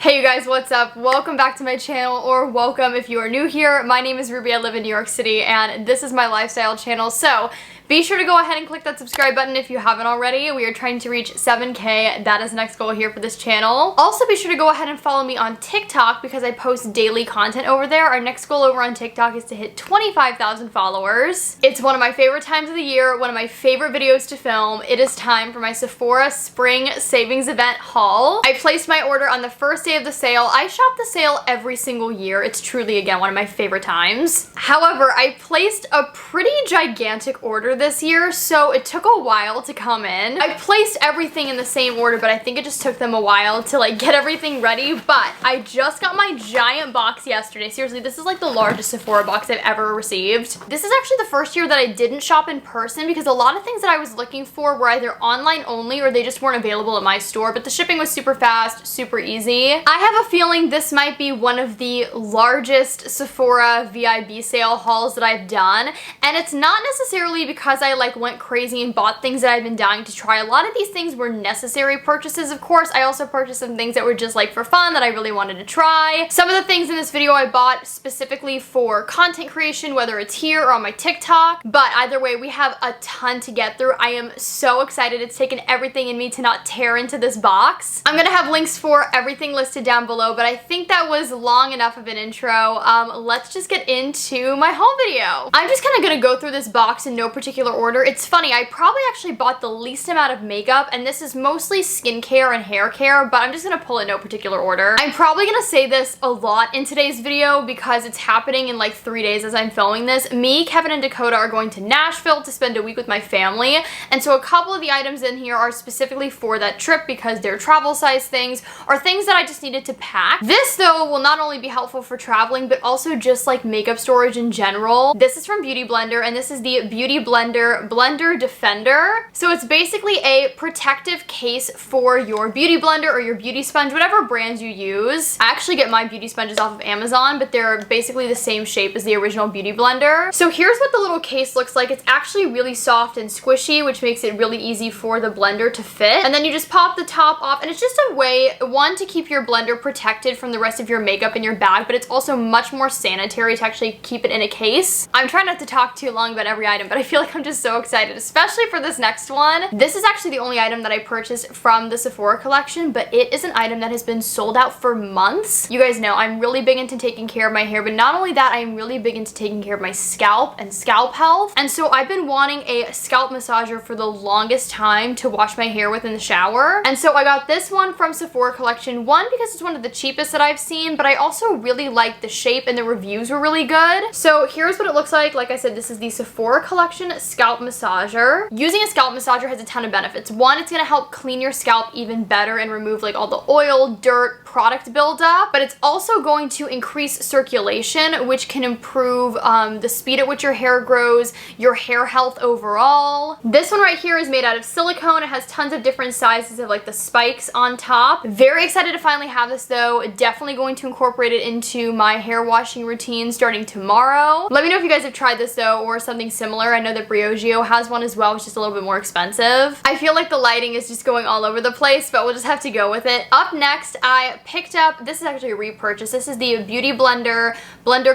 Hey you guys, what's up? Welcome back to my channel, or welcome if you are new here. My name is Ruby, I live in New York City, and this is my lifestyle channel, so be sure to go ahead and click that subscribe button if you haven't already. We are trying to reach 7K. That is the next goal here for this channel. Also, be sure to go ahead and follow me on TikTok because I post daily content over there. Our next goal over on TikTok is to hit 25,000 followers. It's one of my favorite times of the year, one of my favorite videos to film. It is time for my Sephora Spring Savings Event haul. I placed my order on the first day of the sale. I shop the sale every single year. It's truly, again, one of my favorite times. However, I placed a pretty gigantic order this year, so it took a while to come in. I placed everything in the same order, but I think it just took them a while to like get everything ready, but I just got my giant box yesterday. Seriously, this is like the largest Sephora box I've ever received. This is actually the first year that I didn't shop in person because a lot of things that I was looking for were either online only or they just weren't available at my store, but the shipping was super fast, super easy. I have a feeling this might be one of the largest Sephora VIB sale hauls that I've done, and it's not necessarily because I like went crazy and bought things that I've been dying to try. A lot of these things were necessary purchases, of course. I also purchased some things that were just like for fun that I really wanted to try. Some of the things in this video I bought specifically for content creation, whether it's here or on my TikTok, but either way, we have a ton to get through. I am so excited. It's taken everything in me to not tear into this box. I'm gonna have links for everything listed down below, but I think that was long enough of an intro. Let's just get into my haul video. I'm just kind of gonna go through this box in no particular order. It's funny, I probably actually bought the least amount of makeup, and this is mostly skincare and hair care, but I'm just gonna pull in no particular order. I'm probably gonna say this a lot in today's video because it's happening in like 3 days as I'm filming this. Me, Kevin, and Dakota are going to Nashville to spend a week with my family, and so a couple of the items in here are specifically for that trip because they're travel size things or things that I just needed to pack. This though will not only be helpful for traveling, but also just like makeup storage in general. This is from Beauty Blender, and this is the Beauty Blender Defender. So it's basically a protective case for your beauty blender or your beauty sponge, whatever brands you use. I actually get my beauty sponges off of Amazon, but they're basically the same shape as the original Beauty Blender. So here's what the little case looks like. It's actually really soft and squishy, which makes it really easy for the blender to fit. And then you just pop the top off, and it's just a way, one, to keep your blender protected from the rest of your makeup in your bag, but it's also much more sanitary to actually keep it in a case. I'm trying not to talk too long about every item, but I feel like I'm just so excited, especially for this next one. This is actually the only item that I purchased from the Sephora collection, but it is an item that has been sold out for months. You guys know I'm really big into taking care of my hair, but not only that, I'm really big into taking care of my scalp and scalp health. And so I've been wanting a scalp massager for the longest time to wash my hair with in the shower. And so I got this one from Sephora collection, one, because it's one of the cheapest that I've seen, but I also really like the shape and the reviews were really good. So here's what it looks like. Like I said, this is the Sephora collection scalp massager. Using a scalp massager has a ton of benefits. One, it's gonna help clean your scalp even better and remove like all the oil, dirt, product buildup, but it's also going to increase circulation, which can improve the speed at which your hair grows, your hair health overall. This one right here is made out of silicone. It has tons of different sizes of like the spikes on top. Very excited to finally have this though. Definitely going to incorporate it into my hair washing routine starting tomorrow. Let me know if you guys have tried this though or something similar. I know that Briogeo has one as well, which is just a little bit more expensive. I feel like the lighting is just going all over the place, but we'll just have to go with it. Up next, I picked up, this is actually a repurchase. This is the Beauty Blender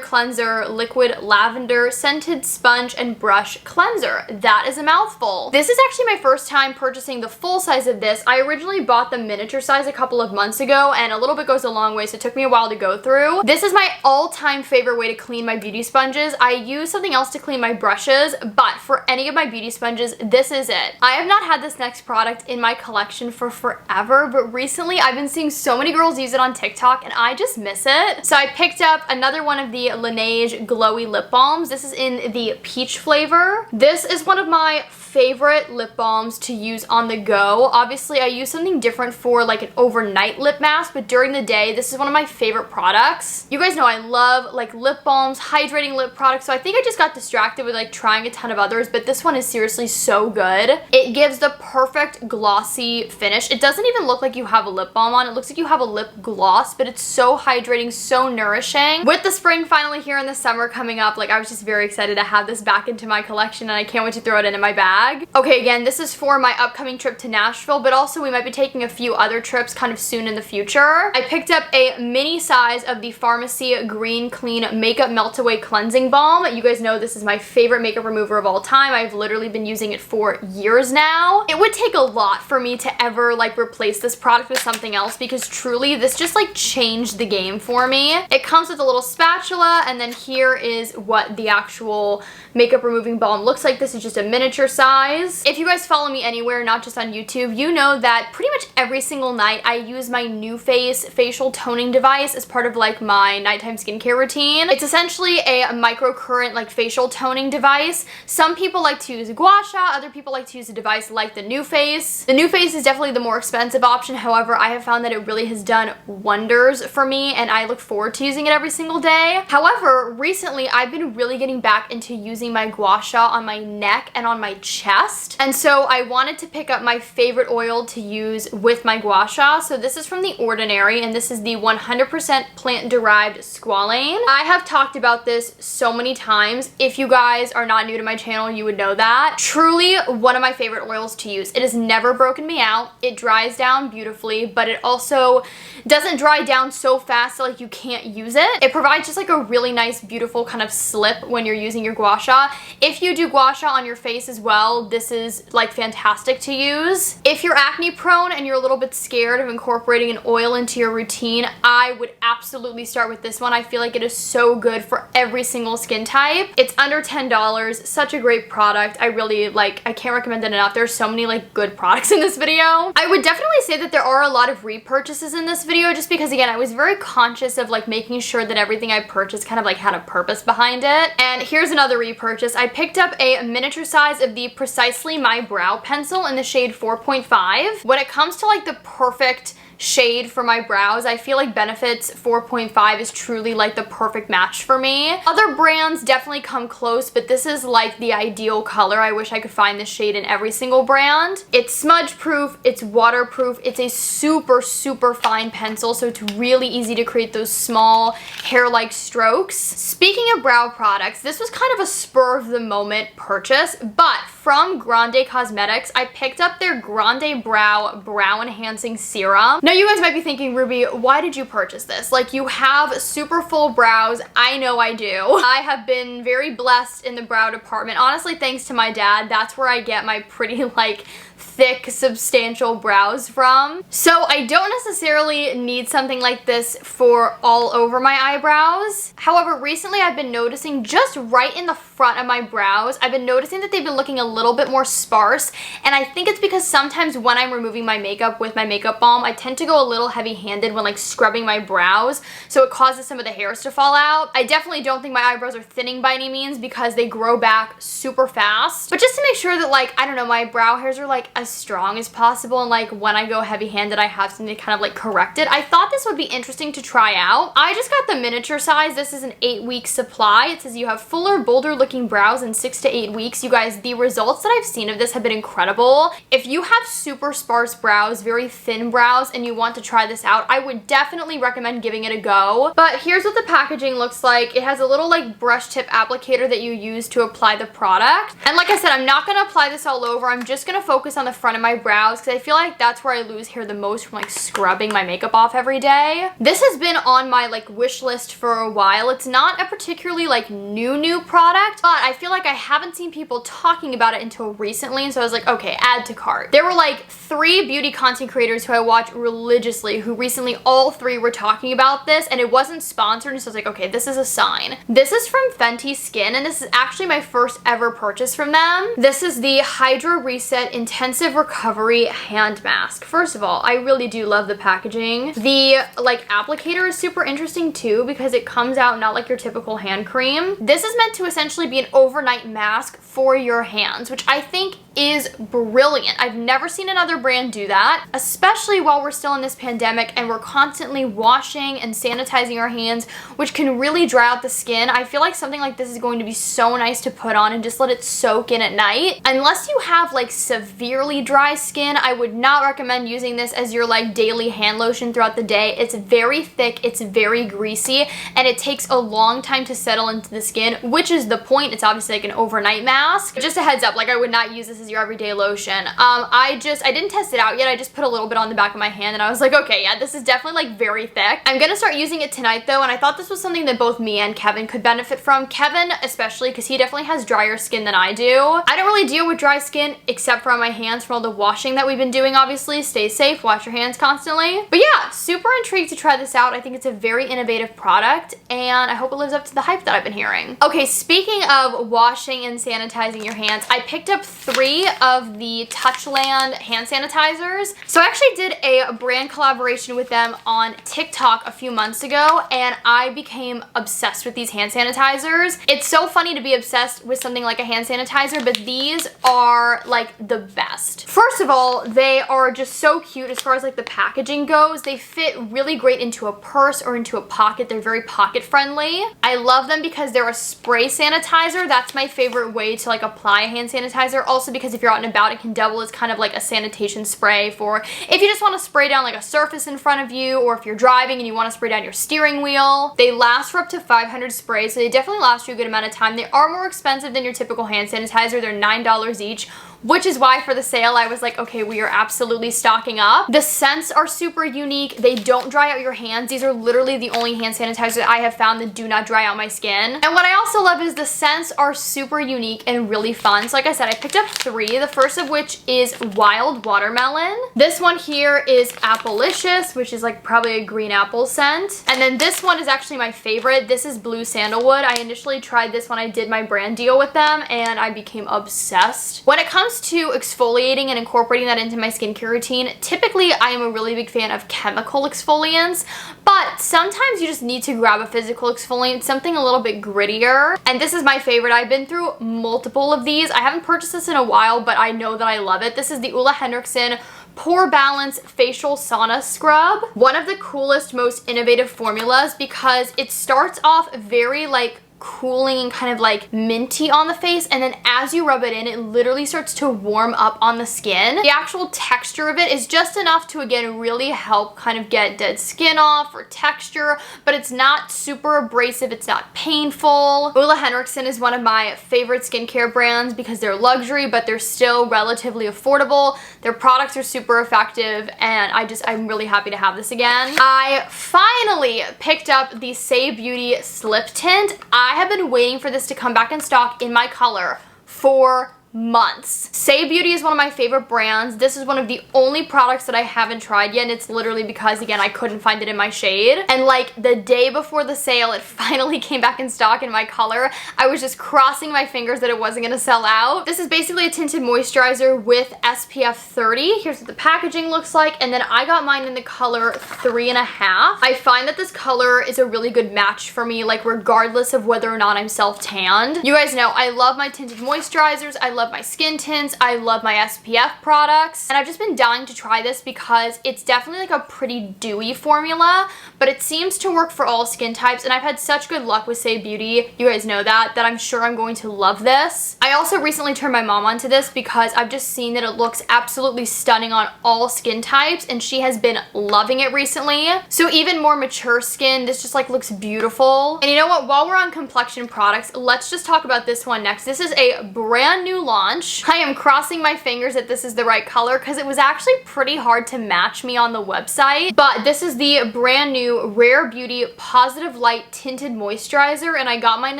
Cleanser Liquid Lavender Scented Sponge and Brush Cleanser. That is a mouthful. This is actually my first time purchasing the full size of this. I originally bought the miniature size a couple of months ago, and a little bit goes a long way, so it took me a while to go through. This is my all-time favorite way to clean my beauty sponges. I use something else to clean my brushes, but for any of my beauty sponges, this is it. I have not had this next product in my collection for forever, but recently I've been seeing so many girls use it on TikTok and I just miss it. So I picked up another one of the Laneige Glowy Lip Balms. This is in the peach flavor. This is one of my favorite lip balms to use on the go. Obviously, I use something different for like an overnight lip mask, but during the day, this is one of my favorite products. You guys know I love like lip balms, hydrating lip products, so I think I just got distracted with like trying a ton of others, but this one is seriously so good. It gives the perfect glossy finish. It doesn't even look like you have a lip balm on. It looks like you have a lip gloss, but it's so hydrating, so nourishing. With the spring finally here and the summer coming up, like I was just very excited to have this back into my collection, and I can't wait to throw it into my bag. bag. Okay, again, this is for my upcoming trip to Nashville, but also we might be taking a few other trips kind of soon in the future. I picked up a mini size of the Pharmacy Green Clean Makeup Melt Away Cleansing Balm. You guys know this is my favorite makeup remover of all time. I've literally been using it for years now. It would take a lot for me to ever like replace this product with something else because truly this just like changed the game for me. It comes with a little spatula, and then here is what the actual makeup removing balm looks like. This is just a miniature size. If you guys follow me anywhere, not just on YouTube, you know that pretty much every single night I use my NuFace facial toning device as part of like my nighttime skincare routine. It's essentially a microcurrent like facial toning device. Some people like to use a gua sha, other people like to use a device like the NuFace. The NuFace is definitely the more expensive option. However, I have found that it really has done wonders for me and I look forward to using it every single day. However, recently I've been really getting back into using my gua sha on my neck and on my chest. And so I wanted to pick up my favorite oil to use with my gua sha. So this is from The Ordinary and this is the 100% plant-derived squalane. I have talked about this so many times. If you guys are not new to my channel, you would know that. Truly one of my favorite oils to use. It has never broken me out. It dries down beautifully, but it also doesn't dry down so fast that like you can't use it. It provides just like a really nice, beautiful kind of slip when you're using your gua sha. If you do gua sha on your face as well, this is like fantastic to use. If you're acne prone and you're a little bit scared of incorporating an oil into your routine, I would absolutely start with this one. I feel like it is so good for every single skin type. It's under $10, such a great product. I really like, I can't recommend it enough. There's so many like good products in this video. I would definitely say that there are a lot of repurchases in this video just because again, I was very conscious of like making sure that everything I purchased kind of like had a purpose behind it. And here's another repurchase. I picked up a miniature size of the Precisely My Brow Pencil in the shade 4.5. When it comes to like the perfect shade for my brows, I feel like Benefit's 4.5 is truly like the perfect match for me. Other brands definitely come close, but this is like the ideal color. I wish I could find this shade in every single brand. It's smudge proof, it's waterproof, it's a super, super fine pencil, so it's really easy to create those small hair-like strokes. Speaking of brow products, this was kind of a spur of the moment purchase, but from Grande Cosmetics, I picked up their Grande Brow Enhancing Serum. Now you guys might be thinking, Ruby, why did you purchase this? Like you have super full brows. I know I do. I have been very blessed in the brow department. Honestly, thanks to my dad, that's where I get my pretty like thick, substantial brows from. So I don't necessarily need something like this for all over my eyebrows. However, recently I've been noticing just right in the front of my brows, I've been noticing that they've been looking a little bit more sparse, and I think it's because sometimes when I'm removing my makeup with my makeup balm, I tend to go a little heavy-handed when like scrubbing my brows, so it causes some of the hairs to fall out. I definitely don't think my eyebrows are thinning by any means because they grow back super fast, but just to make sure that like, I don't know, my brow hairs are like as strong as possible, and like when I go heavy-handed I have something to kind of like correct it. I thought this would be interesting to try out. I just got the miniature size. This is an 8-week supply. It says you have fuller, bolder looking brows in 6 to 8 weeks. You guys, the results that I've seen of this have been incredible. If you have super sparse brows, very thin brows, and you want to try this out, I would definitely recommend giving it a go. But here's what the packaging looks like. It has a little like brush tip applicator that you use to apply the product. And like I said, I'm not gonna apply this all over. I'm just gonna focus on the front of my brows because I feel like that's where I lose hair the most from like scrubbing my makeup off every day. This has been on my like wish list for a while. It's not a particularly like new product, but I feel like I haven't seen people talking about it until recently, and so I was like, okay, add to cart. There were like 3 beauty content creators who I watch religiously who recently all 3 were talking about this, and it wasn't sponsored, and so I was like, okay, this is a sign. This is from Fenty Skin, and this is actually my first ever purchase from them. This is the Hydra Reset Intensive Recovery Hand Mask. First of all, I really do love the packaging. The like applicator is super interesting too because it comes out not like your typical hand cream. This is meant to essentially be an overnight mask for your hands, which I think is brilliant. I've never seen another brand do that, especially while we're still in this pandemic and we're constantly washing and sanitizing our hands, which can really dry out the skin. I feel like something like this is going to be so nice to put on and just let it soak in at night. Unless you have like severely dry skin, I would not recommend using this as your like daily hand lotion throughout the day. It's very thick, it's very greasy, and it takes a long time to settle into the skin, which is the point. It's obviously like an overnight mask. Just a heads up, up. Like, I would not use this as your everyday lotion. I didn't test it out yet. I just put a little bit on the back of my hand and I was like, okay, yeah, this is definitely like very thick. I'm gonna start using it tonight though, and I thought this was something that both me and Kevin could benefit from. Kevin especially, because he definitely has drier skin than I do. I don't really deal with dry skin except for on my hands from all the washing that we've been doing, obviously. Stay safe, wash your hands constantly. But yeah, super intrigued to try this out. I think it's a very innovative product and I hope it lives up to the hype that I've been hearing. Okay, speaking of washing and sanitizing your hands, I picked up 3 of the Touchland hand sanitizers. So I actually did a brand collaboration with them on TikTok a few months ago and I became obsessed with these hand sanitizers. It's so funny to be obsessed with something like a hand sanitizer, but these are like the best. First of all, they are just so cute as far as like the packaging goes. They fit really great into a purse or into a pocket. They're very pocket friendly. I love them because they're a spray sanitizer. That's my favorite way to like apply a hand sanitizer. Also because if you're out and about, it can double as kind of like a sanitation spray for if you just want to spray down like a surface in front of you, or if you're driving and you want to spray down your steering wheel. They last for up to 500 sprays, so they definitely last you a good amount of time. They are more expensive than your typical hand sanitizer. They're $9 each, which is why for the sale I was like, okay, we are absolutely stocking up. The scents are super unique. They don't dry out your hands. These are literally the only hand sanitizers I have found that do not dry out my skin. And what I also love is the scents are super unique and really fun. So like I said, I picked up 3, the first of which is Wild Watermelon. This one here is Applicious, which is like probably a green apple scent. And then this one is actually my favorite. This is Blue Sandalwood. I initially tried this when I did my brand deal with them and I became obsessed. When it comes to exfoliating and incorporating that into my skincare routine, typically I am a really big fan of chemical exfoliants, but sometimes you just need to grab a physical exfoliant, something a little bit grittier. And this is my favorite. I've been through multiple of these. I haven't purchased this in a while, but I know that I love it. This is the Ole Henriksen Pore Balance Facial Sauna Scrub. One of the coolest, most innovative formulas because it starts off very like cooling and kind of like minty on the face, and then as you rub it in, it literally starts to warm up on the skin. The actual texture of it is just enough to again really help kind of get dead skin off or texture, but it's not super abrasive, it's not painful. Ole Henriksen is one of my favorite skincare brands because they're luxury but they're still relatively affordable. Their products are super effective and I'm really happy to have this again. I finally picked up the Say Beauty Slip Tint. I have been waiting for this to come back in stock in my color for months. Say Beauty is one of my favorite brands. This is one of the only products that I haven't tried yet, and it's literally because, again, I couldn't find it in my shade. And like the day before the sale, it finally came back in stock in my color. I was just crossing my fingers that it wasn't gonna sell out. This is basically a tinted moisturizer with SPF 30. Here's what the packaging looks like, and then I got mine in the color 3.5. I find that this color is a really good match for me, like regardless of whether or not I'm self-tanned. You guys know I love my tinted moisturizers. I love my skin tints, I love my SPF products, and I've just been dying to try this because it's definitely like a pretty dewy formula, but it seems to work for all skin types, and I've had such good luck with Say Beauty, you guys know that I'm sure I'm going to love this. I also recently turned my mom onto this because I've just seen that it looks absolutely stunning on all skin types, and she has been loving it recently. So even more mature skin, this just like looks beautiful. And you know what, while we're on complexion products, let's just talk about this one next. This is a brand new launch. I am crossing my fingers that this is the right color because it was actually pretty hard to match me on the website, but this is the brand new Rare Beauty Positive Light Tinted Moisturizer, and I got mine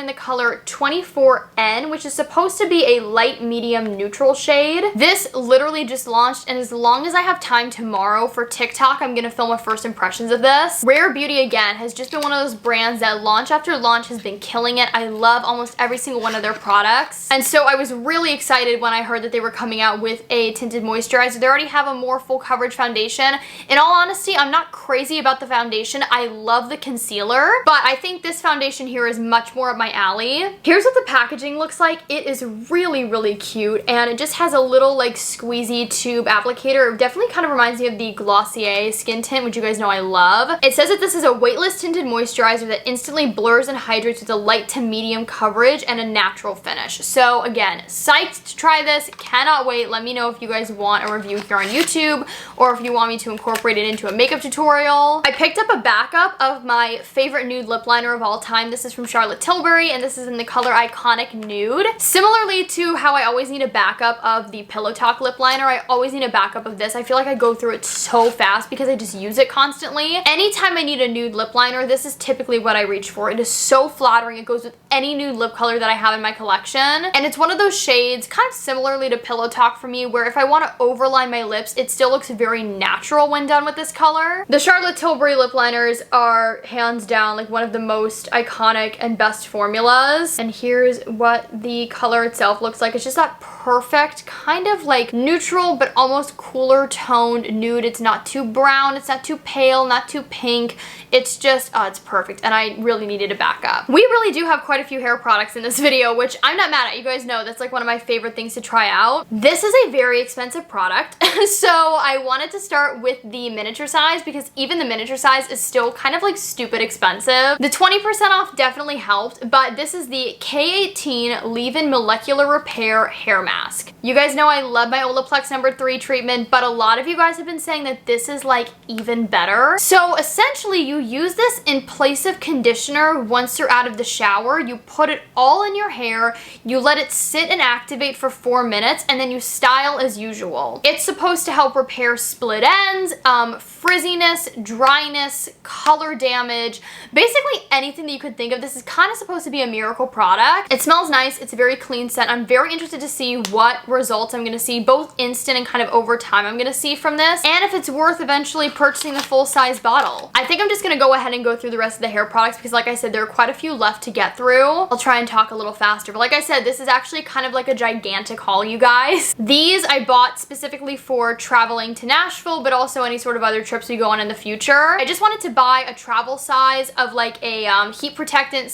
in the color 24N, which is supposed to be a light medium neutral shade. This literally just launched, and as long as I have time tomorrow for TikTok, I'm gonna film a first impressions of this. Rare Beauty, again, has just been one of those brands that launch after launch has been killing it. I love almost every single one of their products, and so I was really excited when I heard that they were coming out with a tinted moisturizer. They already have a more full coverage foundation. In all honesty, I'm not crazy about the foundation. I love the concealer, but I think this foundation here is much more up my alley. Here's what the packaging looks like. It is really, really cute, and it just has a little like squeezy tube applicator. It definitely kind of reminds me of the Glossier skin tint, which you guys know I love. It says that this is a weightless tinted moisturizer that instantly blurs and hydrates with a light to medium coverage and a natural finish. So again, psych psyched to try this. Cannot wait. Let me know if you guys want a review here on YouTube or if you want me to incorporate it into a makeup tutorial. I picked up a backup of my favorite nude lip liner of all time. This is from Charlotte Tilbury, and this is in the color Iconic Nude. Similarly to how I always need a backup of the Pillow Talk lip liner, I always need a backup of this. I feel like I go through it so fast because I just use it constantly. Anytime I need a nude lip liner, this is typically what I reach for. It is so flattering. It goes with any nude lip color that I have in my collection. And it's one of those shades, kind of similarly to Pillow Talk for me, where if I want to overline my lips, it still looks very natural when done with this color. The Charlotte Tilbury lip liners are hands down like one of the most iconic and best formulas. And here's what the color itself looks like. It's just that perfect kind of like neutral but almost cooler toned nude. It's not too brown, it's not too pale, not too pink. It's just, it's perfect, and I really needed a backup. We really do have quite a few hair products in this video, which I'm not mad at. You guys know that's like one of my favorite things to try out. This is a very expensive product, so I wanted to start with the miniature size because even the miniature size is still kind of like stupid expensive. The 20% off definitely helped, but this is the K18 Leave-In Molecular Repair Hair Mask. You guys know I love my Olaplex No. 3 treatment, but a lot of you guys have been saying that this is like even better. So essentially you use this in place of conditioner once you're out of the shower. You put it all in your hair, you let it sit and activate for 4 minutes, and then you style as usual. It's supposed to help repair split ends, frizziness, dryness, color damage, basically anything that you could think of. This is kind of supposed to be a miracle product. It smells nice. It's a very clean scent. I'm very interested to see what results I'm going to see, both instant and kind of over time I'm going to see from this, and if it's worth eventually purchasing the full-size bottle. I think I'm just going to go ahead and go through the rest of the hair products because like I said, there are quite a few left to get through. I'll try and talk a little faster, but like I said, this is actually kind of like a gigantic haul, you guys. These I bought specifically for traveling to Nashville, but also any sort of other trips we go on in the future. I just wanted to buy a travel size of like a heat protectant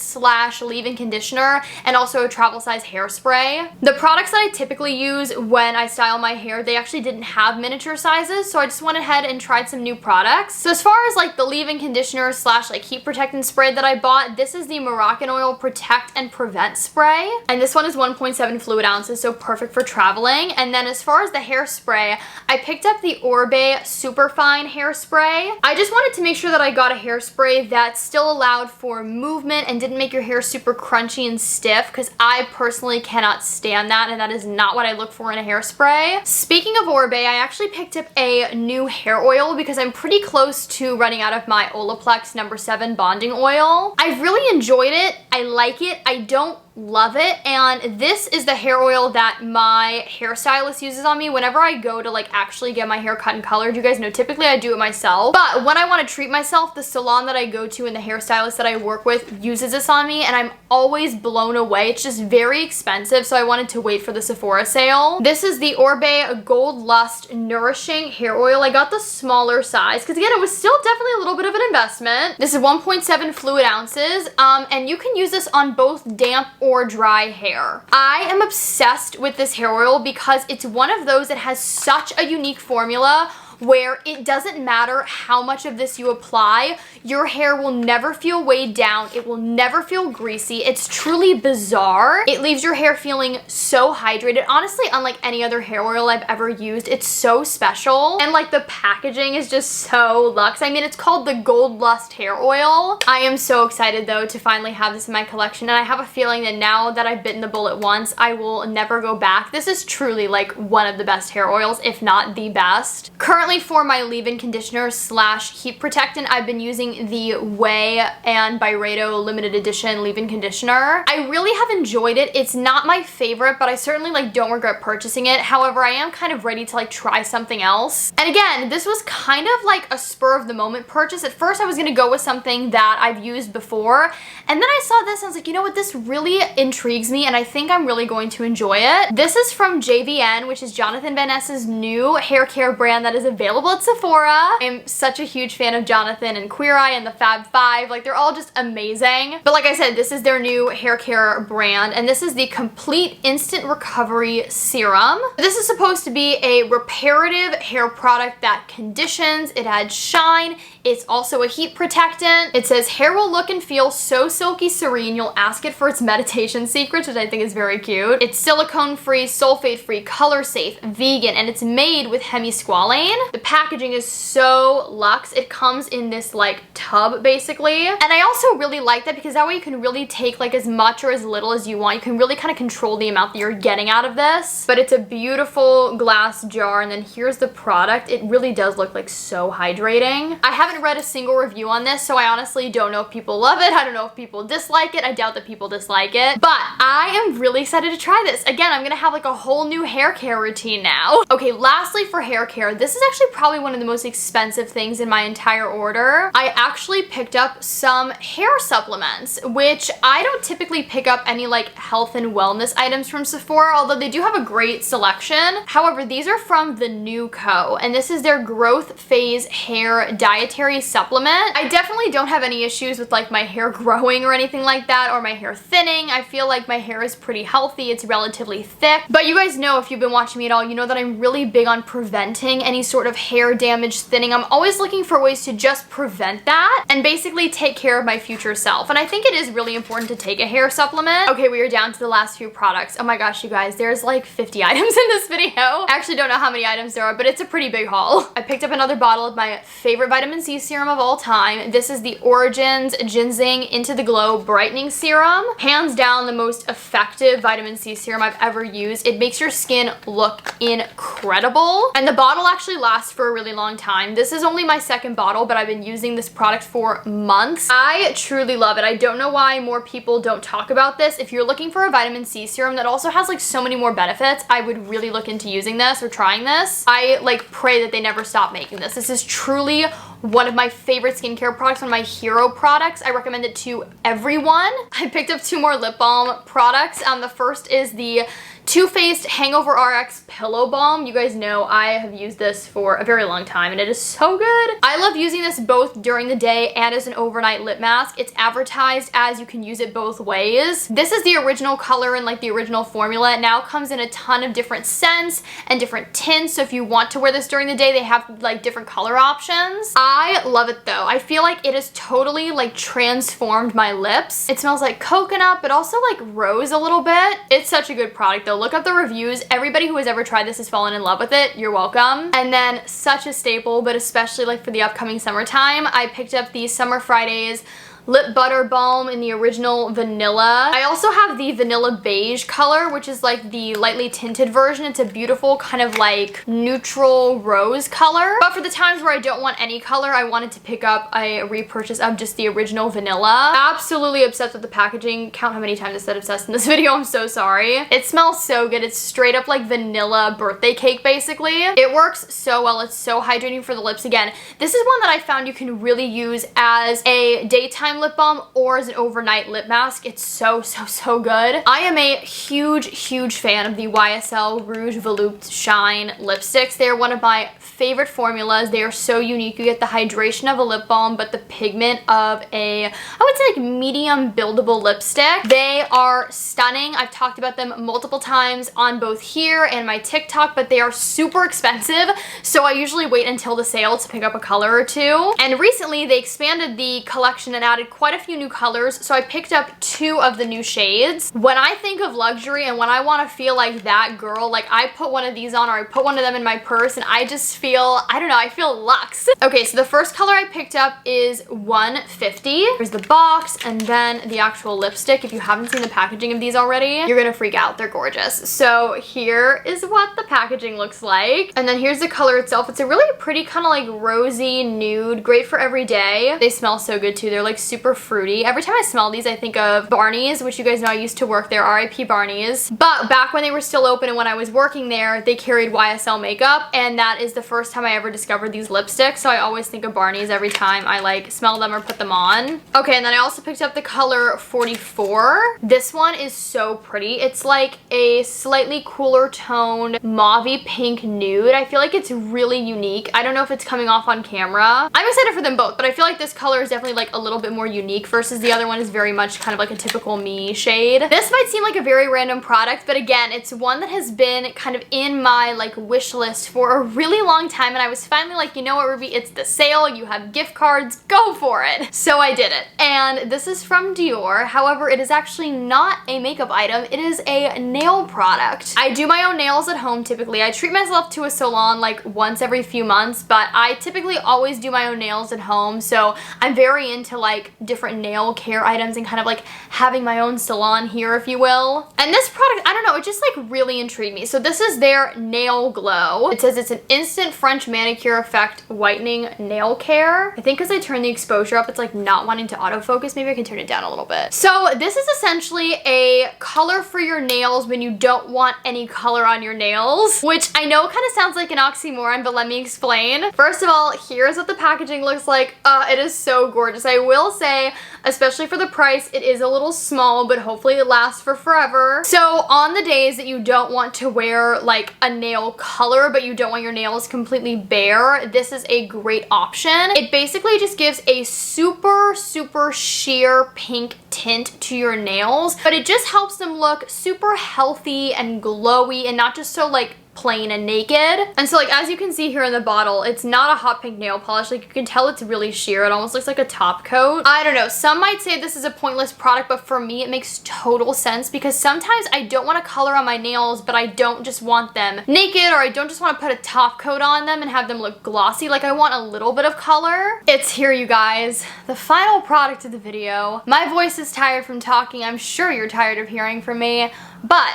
/ leave-in conditioner and also a travel size hairspray. The products that I typically use when I style my hair, they actually didn't have miniature sizes, so I just went ahead and tried some new products. So as far as like the leave-in conditioner / like heat protectant spray that I bought, this is the Moroccan Oil Protect and Prevent spray, and this one is 1.7 fluid ounces, so perfect for traveling. And then as far as the hairspray, I picked up the Orbe Superfine hairspray. I just wanted to make sure that I got a hairspray that still allowed for movement and didn't make your hair super crunchy and stiff, because I personally cannot stand that, and that is not what I look for in a hairspray. Speaking of Orbe, I actually picked up a new hair oil because I'm pretty close to running out of my Olaplex No. 7 bonding oil. I've really enjoyed it. I like it. I don't love it, and this is the hair oil that my hairstylist uses on me whenever I go to like actually get my hair cut and colored. You guys know typically I do it myself, but when I want to treat myself, the salon that I go to and the hairstylist that I work with uses this on me, and I'm always blown away. It's just very expensive, so I wanted to wait for the Sephora sale. This is the Orbe Gold Lust Nourishing Hair Oil. I got the smaller size because again, it was still definitely a little bit of an investment. This is 1.7 fluid ounces, and you can use this on both damp or dry hair. I am obsessed with this hair oil because it's one of those that has such a unique formula where it doesn't matter how much of this you apply, your hair will never feel weighed down, it will never feel greasy. It's truly bizarre. It leaves your hair feeling so hydrated. Honestly, unlike any other hair oil I've ever used, it's so special, and like the packaging is just so luxe. I mean, it's called the Gold Lust Hair Oil. I am so excited though to finally have this in my collection, and I have a feeling that now that I've bitten the bullet once, I will never go back. This is truly like one of the best hair oils, if not the best. Currently for my leave-in conditioner / heat protectant, I've been using the Way and Byredo limited edition leave-in conditioner. I really have enjoyed it. It's not my favorite, but I certainly like don't regret purchasing it. However, I am kind of ready to like try something else. And again, this was kind of like a spur of the moment purchase. At first I was gonna go with something that I've used before, and then I saw this and I was like, you know what, this really intrigues me and I think I'm really going to enjoy it. This is from JVN, which is Jonathan Van Ness's new hair care brand that is a available at Sephora. I'm such a huge fan of Jonathan and Queer Eye and the Fab Five. Like, they're all just amazing. But like I said, this is their new hair care brand, and this is the Complete Instant Recovery Serum. This is supposed to be a reparative hair product that conditions, it adds shine, it's also a heat protectant. It says hair will look and feel so silky serene, you'll ask it for its meditation secrets, which I think is very cute. It's silicone-free, sulfate-free, color-safe, vegan, and it's made with hemisqualane. The packaging is so luxe. It comes in this like tub basically. And I also really like that because that way you can really take like as much or as little as you want. You can really kind of control the amount that you're getting out of this. But it's a beautiful glass jar, and then here's the product. It really does look like so hydrating. I haven't read a single review on this, so I honestly don't know if people love it. I don't know if people dislike it. I doubt that people dislike it. But I am really excited to try this. Again, I'm gonna have like a whole new hair care routine now. Okay, lastly for hair care, this is actually probably one of the most expensive things in my entire order. I actually picked up some hair supplements, which I don't typically pick up any like health and wellness items from Sephora, although they do have a great selection. However, these are from the New Co, and this is their Growth Phase Hair Dietary Supplement. I definitely don't have any issues with like my hair growing or anything like that, or my hair thinning. I feel like my hair is pretty healthy. It's relatively thick. But you guys know, if you've been watching me at all, you know that I'm really big on preventing any sort of hair damage, thinning. I'm always looking for ways to just prevent that and basically take care of my future self. And I think it is really important to take a hair supplement. Okay, we are down to the last few products. Oh my gosh, you guys, there's like 50 items in this video. I actually don't know how many items there are, but it's a pretty big haul. I picked up another bottle of my favorite vitamin C serum of all time. This is the Origins Ginseng Into the Glow Brightening Serum. Hands down the most effective vitamin C serum I've ever used. It makes your skin look incredible. And the bottle actually lasts for a really long time. This is only my second bottle, but I've been using this product for months. I truly love it. I don't know why more people don't talk about this. If you're looking for a vitamin C serum that also has like so many more benefits, I would really look into using this or trying this. I like pray that they never stop making this. This is truly one of my favorite skincare products, one of my hero products. I recommend it to everyone. I picked up two more lip balm products. The first is the Too Faced Hangover RX Pillow Balm. You guys know I have used this for a very long time and it is so good. I love using this both during the day and as an overnight lip mask. It's advertised as you can use it both ways. This is the original color and like the original formula. It now comes in a ton of different scents and different tints. So if you want to wear this during the day, they have like different color options. I love it though. I feel like it has totally like transformed my lips. It smells like coconut, but also like rose a little bit. It's such a good product though. Look up the reviews. Everybody who has ever tried this has fallen in love with it. You're welcome. And then such a staple, but especially like for the upcoming summertime, I picked up the Summer Fridays Lip Butter Balm in the original vanilla. I also have the vanilla beige color, which is like the lightly tinted version. It's a beautiful kind of like neutral rose color. But for the times where I don't want any color, I wanted to pick up a repurchase of just the original vanilla. Absolutely obsessed with the packaging. Count how many times I said obsessed in this video. I'm so sorry. It smells so good. It's straight up like vanilla birthday cake basically. It works so well. It's so hydrating for the lips. Again, this is one that I found you can really use as a daytime lip balm or as an overnight lip mask. It's so good. I am a huge fan of the YSL Rouge Volupte Shine lipsticks. They are one of my favorite formulas. They are so unique. You get the hydration of a lip balm, but the pigment of a, I would say like medium buildable lipstick. They are stunning. I've talked about them multiple times on both here and my TikTok, but they are super expensive. So I usually wait until the sale to pick up a color or two. And recently they expanded the collection and added quite a few new colors. So I picked up 2 of the new shades. When I think of luxury and when I want to feel like that girl, like I put one of these on or I put one of them in my purse and I just feel, I don't know, I feel luxe. Okay, so the first color I picked up is 150. Here's the box and then the actual lipstick. If you haven't seen the packaging of these already, you're gonna freak out. They're gorgeous. So here is what the packaging looks like. And then here's the color itself. It's a really pretty kind of like rosy nude, great for every day. They smell so good too. They're like super super fruity. Every time I smell these, I think of Barney's, which you guys know I used to work there, R.I.P. Barney's. But back when they were still open and when I was working there, they carried YSL makeup, and that is the first time I ever discovered these lipsticks, so I always think of Barney's every time I like smell them or put them on. Okay, and then I also picked up the color 44. This one is so pretty. It's like a slightly cooler toned mauve-y pink nude. I feel like it's really unique. I don't know if it's coming off on camera. I'm excited for them both, but I feel like this color is definitely like a little bit more unique versus the other one is very much kind of like a typical me shade. This might seem like a very random product, but again, it's one that has been kind of in my like wish list for a really long time, and I was finally like, you know what, Ruby, it's the sale, you have gift cards, go for it. So I did it. And this is from Dior. However, it is actually not a makeup item. It is a nail product. I do my own nails at home typically. I treat myself to a salon like once every few months, but I typically always do my own nails at home, so I'm very into like different nail care items and kind of like having my own salon here, if you will. And this product, I don't know, it just like really intrigued me. So this is their Nail Glow. It says it's an instant French manicure effect whitening nail care. I think because I turned the exposure up, it's like not wanting to autofocus. Maybe I can turn it down a little bit. So this is essentially a color for your nails when you don't want any color on your nails, which I know kind of sounds like an oxymoron, but let me explain. First of all, here's what the packaging looks like. It is so gorgeous. I will say, especially for the price, it is a little small, but hopefully it lasts for forever. So on the days that you don't want to wear like a nail color, but you don't want your nails completely bare, this is a great option. It basically just gives a super, super sheer pink tint to your nails, but it just helps them look super healthy and glowy and not just so like plain and naked. And so like as you can see here in the bottle, it's not a hot pink nail polish. Like you can tell it's really sheer. It almost looks like a top coat. I don't know, some might say this is a pointless product, but for me it makes total sense because sometimes I don't want to color on my nails, but I don't just want them naked, or I don't just want to put a top coat on them and have them look glossy. Like I want a little bit of color. It's here, you guys. The final product of the video. My voice is tired from talking. I'm sure you're tired of hearing from me, but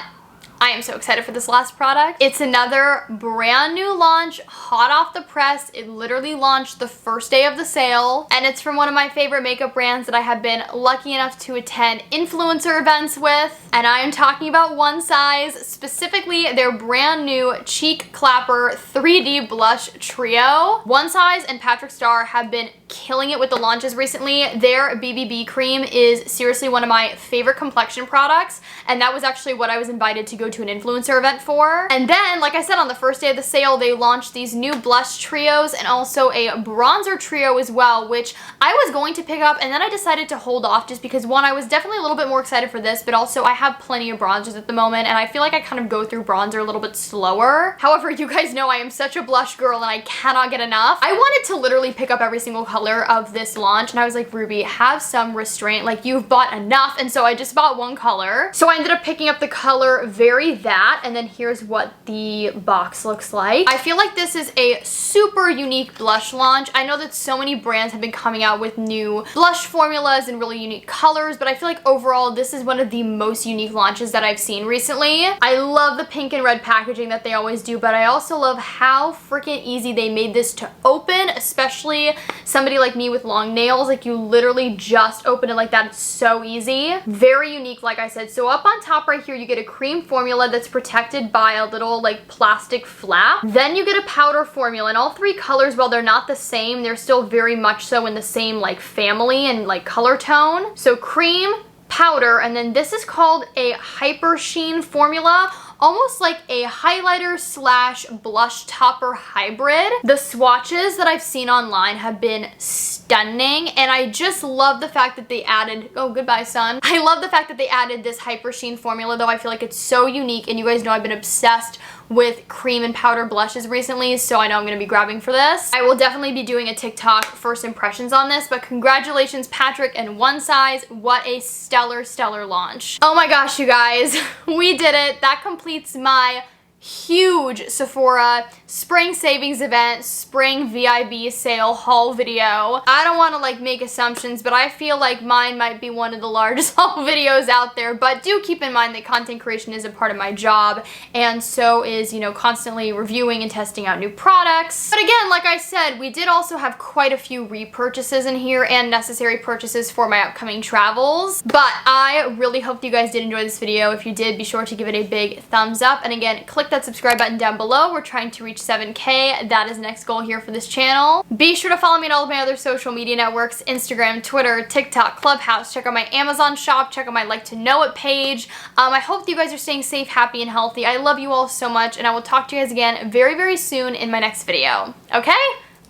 I am so excited for this last product. It's another brand new launch, hot off the press. It literally launched the first day of the sale, and it's from one of my favorite makeup brands that I have been lucky enough to attend influencer events with, and I am talking about One Size, specifically their brand new Cheek Clapper 3D Blush Trio. One Size and Patrick Starr have been killing it with the launches recently. Their BBB cream is seriously one of my favorite complexion products, and that was actually what I was invited to go to an influencer event for. And then, like I said, on the first day of the sale, they launched these new blush trios and also a bronzer trio as well, which I was going to pick up, and then I decided to hold off just because, one, I was definitely a little bit more excited for this, but also I have plenty of bronzers at the moment, and I feel like I kind of go through bronzer a little bit slower. However, you guys know I am such a blush girl and I cannot get enough. I wanted to literally pick up every single color of this launch, and I was like, Ruby, have some restraint. Like, you've bought enough. And so I just bought one color. So I ended up picking up the color Very That, and then here's what the box looks like. I feel like this is a super unique blush launch. I know that so many brands have been coming out with new blush formulas and really unique colors, but I feel like overall this is one of the most unique launches that I've seen recently. I love the pink and red packaging that they always do, but I also love how freaking easy they made this to open, especially somebody like me with long nails. Like, you literally just open it like that. It's so easy. Very unique, like I said. So up on top right here, you get a cream formula that's protected by a little like plastic flap. Then you get a powder formula, and all three colors, while they're not the same, they're still very much so in the same like family and like color tone. So cream, powder, and then this is called a Hyper Sheen formula, almost like a highlighter slash blush topper hybrid. The swatches that I've seen online have been stunning, and I just love the fact that they added, oh, goodbye, sun. I love the fact that they added this Hyper Sheen formula, though. I feel like it's so unique, and you guys know I've been obsessed with cream and powder blushes recently, so I know I'm going to be grabbing for this. I will definitely be doing a TikTok first impressions on this, but congratulations, Patrick and One Size. What a stellar, stellar launch. Oh my gosh, you guys, we did it. That completes my huge Sephora spring savings event, spring VIB sale haul video. I don't want to like make assumptions, but I feel like mine might be one of the largest haul videos out there, but do keep in mind that content creation is a part of my job, and so is, you know, constantly reviewing and testing out new products. But again, like I said, we did also have quite a few repurchases in here and necessary purchases for my upcoming travels. But I really hope you guys did enjoy this video. If you did, be sure to give it a big thumbs up, and again, click that subscribe button down below. We're trying to reach 7K. That is the next goal here for this channel. Be sure to follow me on all of my other social media networks, Instagram, Twitter, TikTok, Clubhouse. Check out my Amazon shop. Check out my Like to Know It page. I hope that you guys are staying safe, happy, and healthy. I love you all so much, and I will talk to you guys again very, very soon in my next video. Okay?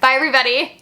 Bye, everybody.